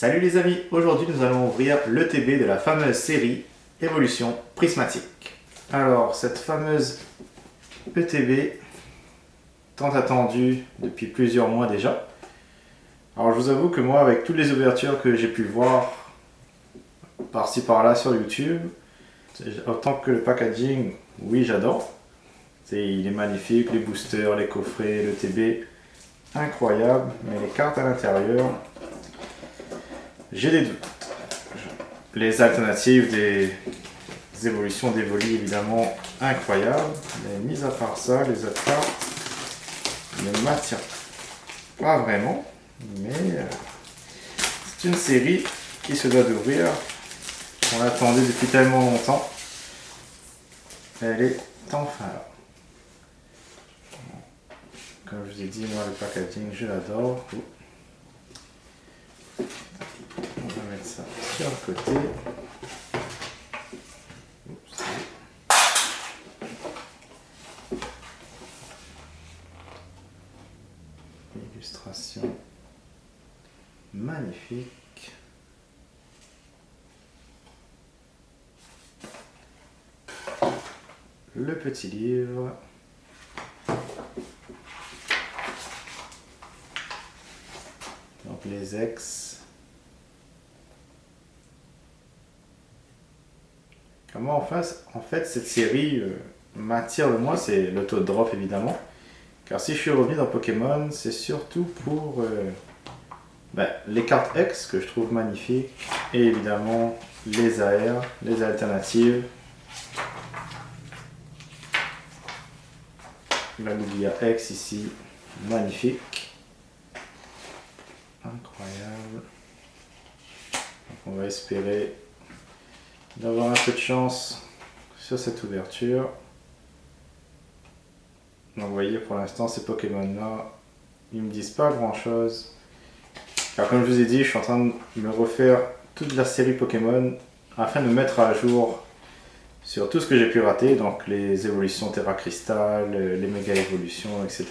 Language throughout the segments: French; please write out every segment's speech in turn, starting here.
Salut les amis, aujourd'hui nous allons ouvrir l'ETB de la fameuse série Évolution Prismatique. Alors cette fameuse ETB, tant attendue depuis plusieurs mois déjà. Alors je vous avoue que moi, avec toutes les ouvertures que j'ai pu voir par-ci par-là sur YouTube, autant que le packaging, oui j'adore. Il est magnifique, les boosters, les coffrets, l'ETB, incroyable, mais les cartes à l'intérieur, j'ai des doutes. Les alternatives des évolutions d'Evoli, évidemment, incroyables. Mais mis à part ça, les autres cartes ne m'attirent pas vraiment. Mais c'est une série qui se doit d'ouvrir. On l'attendait depuis tellement longtemps. Elle est enfin là. Comme je vous ai dit, moi le packaging, je l'adore. On va mettre ça sur le côté. Illustration magnifique. Le petit livre. Donc les ex. Comment en fait cette série m'attire le moins, c'est l'autodrop évidemment. Car si je suis revenu dans Pokémon, c'est surtout pour les cartes X que je trouve magnifiques. Et évidemment les AR, les alternatives. La Lugia X ici, magnifique. Incroyable. Donc on va espérer d'avoir un peu de chance sur cette ouverture. Donc vous voyez, pour l'instant ces Pokémon là, ils me disent pas grand chose. Car comme je vous ai dit, je suis en train de me refaire toute la série Pokémon afin de me mettre à jour sur tout ce que j'ai pu rater, donc les évolutions Terra Crystal, les méga évolutions, etc.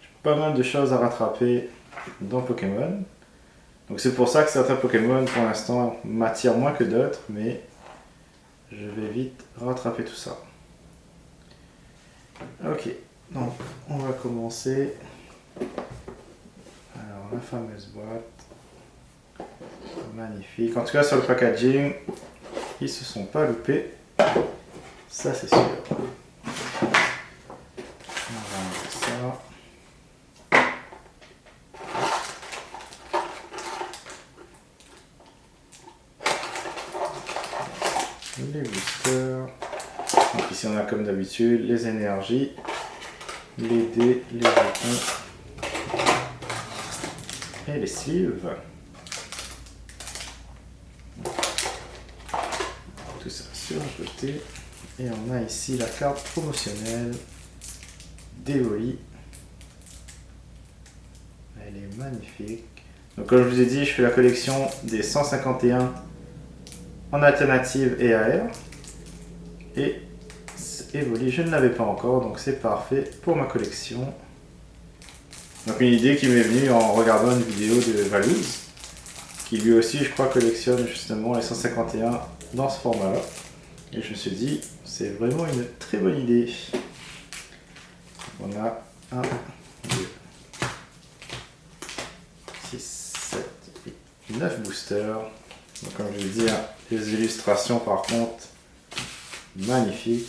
J'ai pas mal de choses à rattraper dans Pokémon. Donc c'est pour ça que certains Pokémon pour l'instant m'attirent moins que d'autres, mais je vais vite rattraper tout ça. Ok, donc on va commencer. Alors la fameuse boîte, magnifique. En tout cas sur le packaging, ils se sont pas loupés, ça c'est sûr. On va enlever ça. Les boosters. Donc ici on a comme d'habitude les énergies, les dés, les jetons et les sleeves. Tout ça sur le côté. Et on a ici la carte promotionnelle d'Evoli. Elle est magnifique. Donc comme je vous ai dit, je fais la collection des 151 en alternative et AR. Et Evoli, je ne l'avais pas encore, donc c'est parfait pour ma collection. Donc une idée qui m'est venue en regardant une vidéo de Valouz, qui lui aussi, je crois, collectionne justement les 151 dans ce format-là. Et je me suis dit, c'est vraiment une très bonne idée. On a 1, 2, 6, 7, 8, 9 boosters. Donc comme je l'ai dit, les illustrations par contre, magnifiques.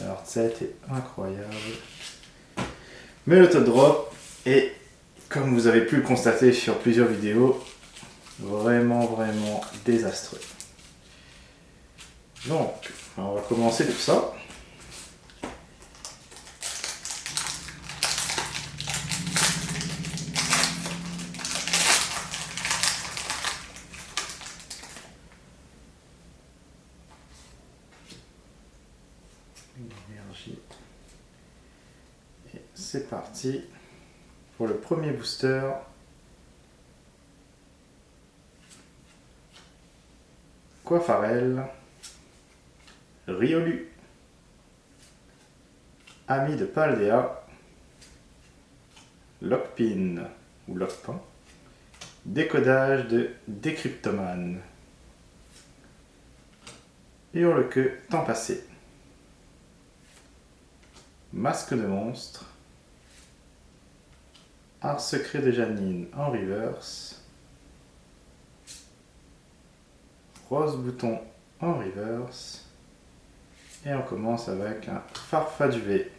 Alors cette est incroyable. Mais l'autodrop est, comme vous avez pu le constater sur plusieurs vidéos, vraiment désastreux. Donc, on va commencer tout ça. L'énergie. Et c'est parti pour le premier booster. Coiffarel, Riolu, Ami de Paldea, Lockpin ou Lockpin, Décodage de Décryptoman. Hurle-queue, temps passé. Masque de monstre. Art secret de Janine en reverse. Rose bouton en reverse. Et on commence avec un Farfaduvé.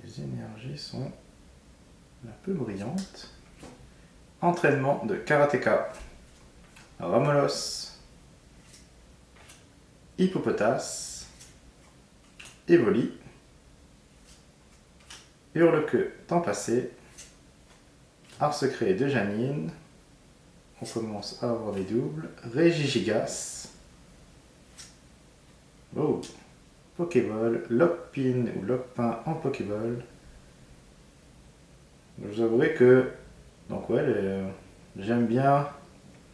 Les énergies sont un peu brillantes. Entraînement de karatéka. Ramolos. Hippopotas. Evoli. Hurle-queue, temps passé. Art secret de Janine. On commence à avoir des doubles. Régigigas. Oh. Pokéball. Lockpin ou Lockpin en Pokéball. Je vous avouerai que donc ouais, j'aime bien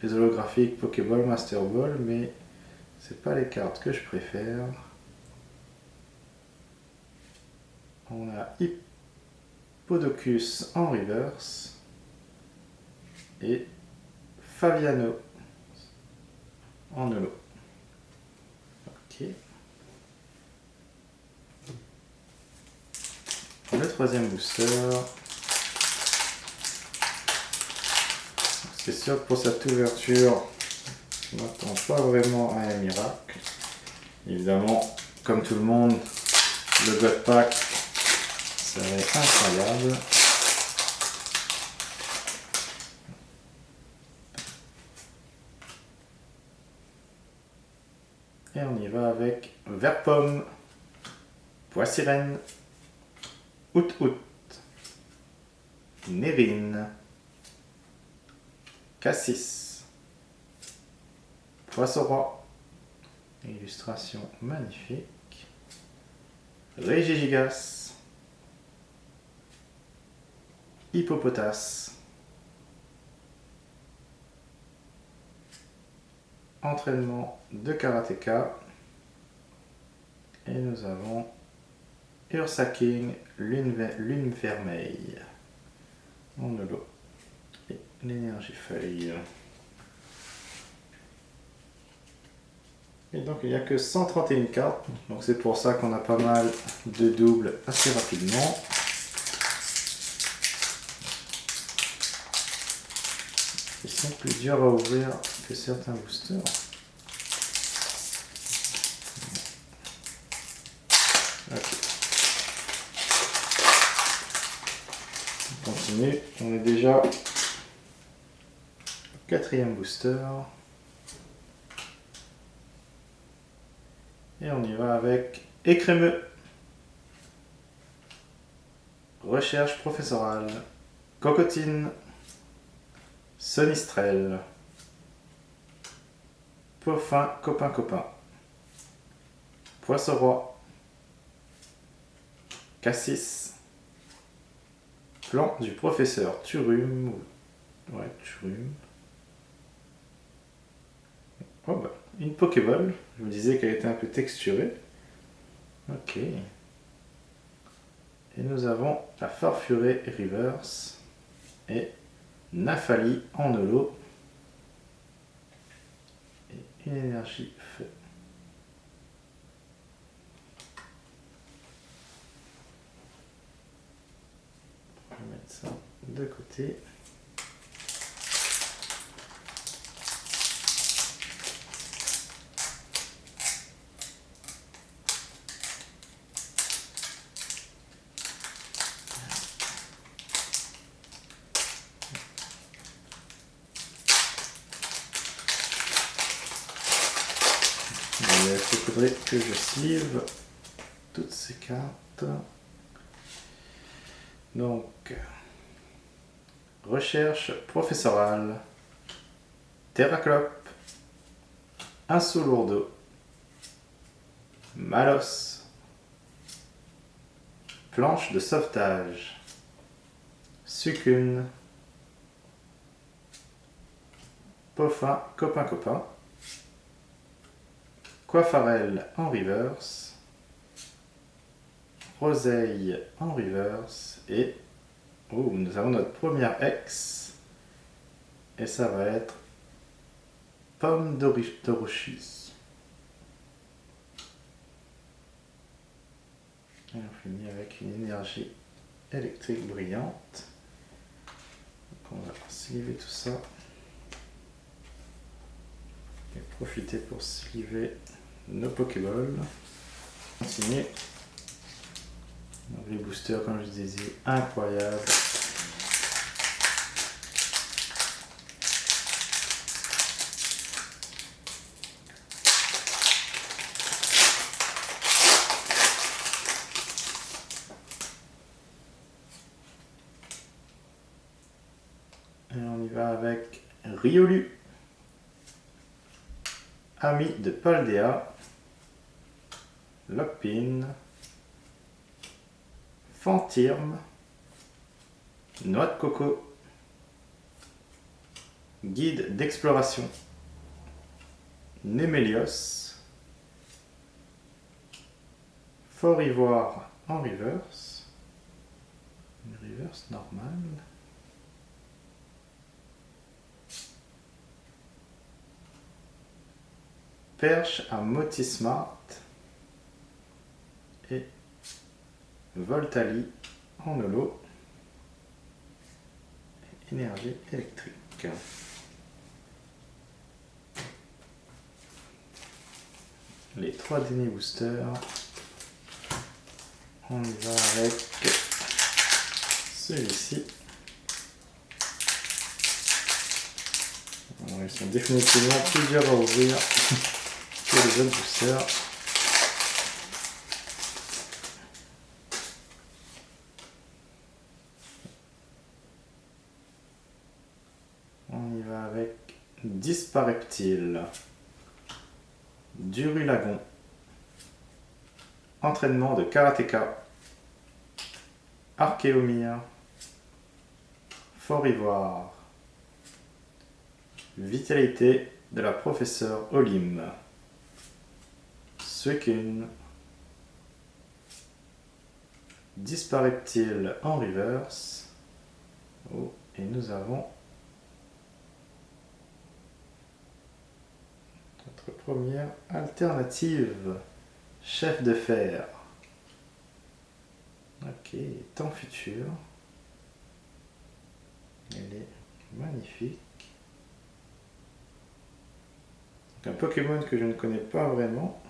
les holographiques Pokéball, Master Ball, mais c'est pas les cartes que je préfère. On a Hippodocus en reverse et Faviano en holo. Ok. Le troisième booster. C'est sûr que pour cette ouverture, je ne m'attends pas vraiment à un miracle. Évidemment, comme tout le monde, le God Pack serait incroyable. Et on y va avec Verpomme, Poissirène, Out-Out, Nérine, Cassis, Poisson-Roi, illustration magnifique, Régigigas, Hippopotas, entraînement de karatéka, et nous avons Ursa King, lune vermeille, en holo, et l'énergie feuille. Et donc il n'y a que 131 cartes, donc c'est pour ça qu'on a pas mal de doubles assez rapidement. Ils sont plus durs à ouvrir que certains boosters. Okay. On continue, on est déjà au quatrième booster. Et on y va avec Écrémeux. Recherche professorale. Cocotine. Sonistrel. Peaufin copain. Poisson-Roi. Cassis. Plan du professeur Turum. Ouais, Turum. Oh bah, une Pokéball. Je me disais qu'elle était un peu texturée. Ok. Et nous avons la Farfurée Reverse et Nafali en holo. Et une énergie feu. On va mettre ça de côté. Il faudrait que je sleeve toutes ces cartes. Donc, recherche professorale, Terraclope, Insolourdo, Malos, planche de sauvetage. Succune. Poffin, copain. Coiffarel en reverse. Roseille en reverse. Et nous avons notre première ex. Et ça va être Pomme d'Orochi. Et on finit avec une énergie électrique brillante. Donc on va sliver tout ça. Et profiter pour sliver nos Pokéballs. Continuer. Donc les boosters, comme je disais, incroyables. Et on y va avec Riolu, ami de Paldea, Lockpin, Fantirme, Noix de coco, guide d'exploration, Némélios, Fort Ivoire en reverse, une reverse normale. Perche à Motismart et Voltali en holo. Énergie électrique. Les 3 derniers boosters. On y va avec celui-ci. Ils sont définitivement plus durs à ouvrir que les autres boosters. On y va avec Dispareptile, Durulagon, entraînement de karatéka, Archéomir, Fort Ivoire, vitalité de la professeure Olim, Succune, Dispareptile en reverse. Et nous avons notre première alternative, Chef de fer. Ok, temps futur. Elle est magnifique. Donc un Pokémon que je ne connais pas vraiment.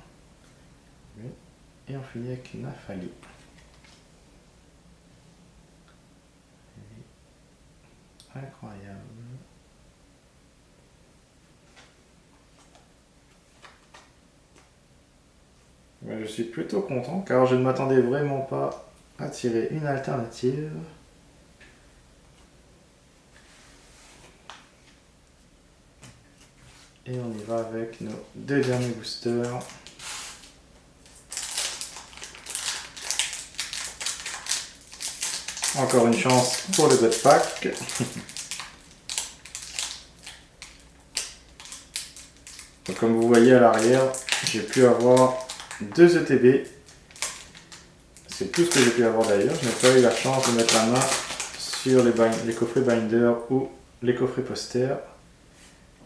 Et on finit avec Nafali. Incroyable. Mais je suis plutôt content car je ne m'attendais vraiment pas à tirer une alternative. Et on y va avec nos 2 derniers boosters. Encore une chance pour le God Pack. Donc, comme vous voyez à l'arrière, j'ai pu avoir 2 ETB. C'est tout ce que j'ai pu avoir d'ailleurs. Je n'ai pas eu la chance de mettre la main sur les coffrets binder ou les coffrets posters.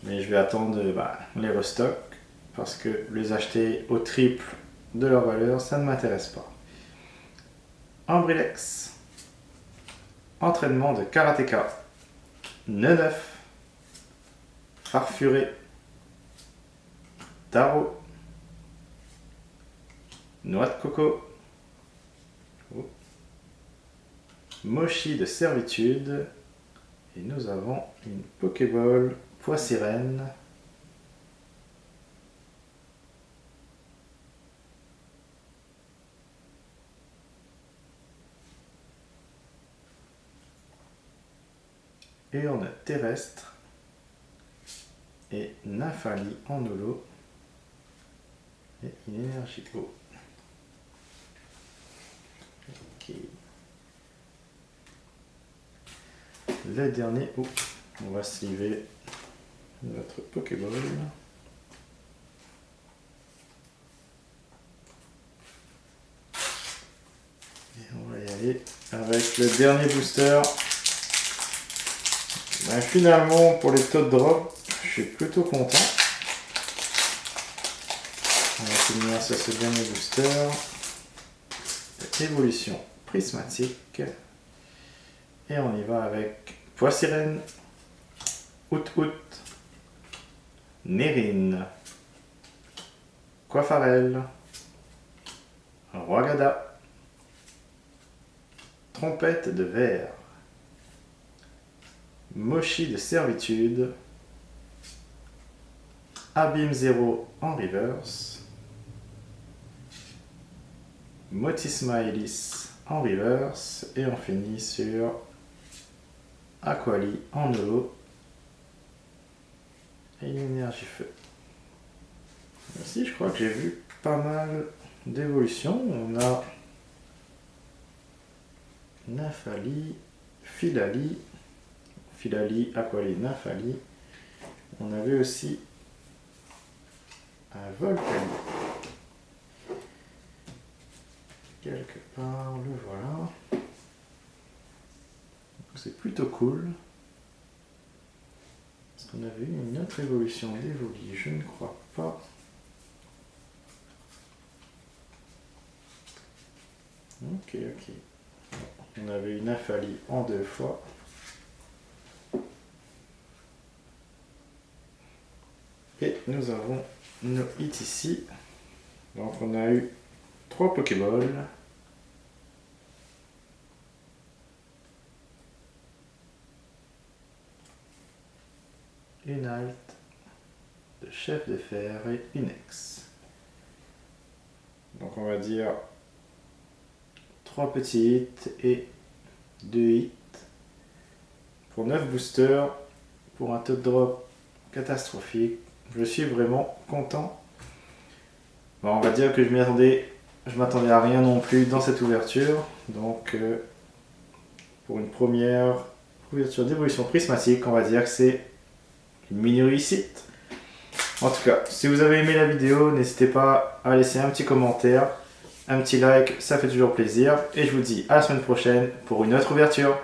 Mais je vais attendre les restocks parce que les acheter au triple de leur valeur, ça ne m'intéresse pas. Ambrilex, entraînement de karatéka, Neneuf, Farfuré, Taro, Noix de coco, Mochi de servitude, et nous avons une Pokéball Poissirène. Et on a terrestre et Nafali en holo et une énergie eau. Ok. Ok. Le dernier, on va sliver notre Pokéball. Et on va y aller avec le dernier booster. Ben, finalement, pour les Toad Drop, je suis plutôt content. On va finir sur ce dernier booster. Évolution prismatique. Et on y va avec Poissirène, Out-Out, Nérine, Coiffarel, Roigada, Trompette de verre, Mochi de servitude, Abîme Zéro en reverse, Motisma Hélice en reverse, et on finit sur Aquali en holo et une énergie feu. Ici, je crois que j'ai vu pas mal d'évolutions. On a Nymphali, Filali, Aquali, Nymphali. On avait aussi un Volcani. Quelque part, le voilà. C'est plutôt cool. Est-ce qu'on avait eu une autre évolution d'Evoli? Je ne crois pas. Ok. On avait une Nymphali en 2 fois. Et nous avons nos hits ici. Donc on a eu 3 Pokéballs. Une halte de chef de fer et une ex. Donc on va dire 3 petits hits et 2 hits pour 9 boosters pour un Toad Drop catastrophique. Je suis vraiment content. Bon, on va dire que je m'attendais à rien non plus dans cette ouverture. Donc pour une première ouverture d'évolution prismatique, on va dire que c'est une mini réussite. En tout cas, si vous avez aimé la vidéo, n'hésitez pas à laisser un petit commentaire, un petit like, ça fait toujours plaisir. Et je vous dis à la semaine prochaine pour une autre ouverture.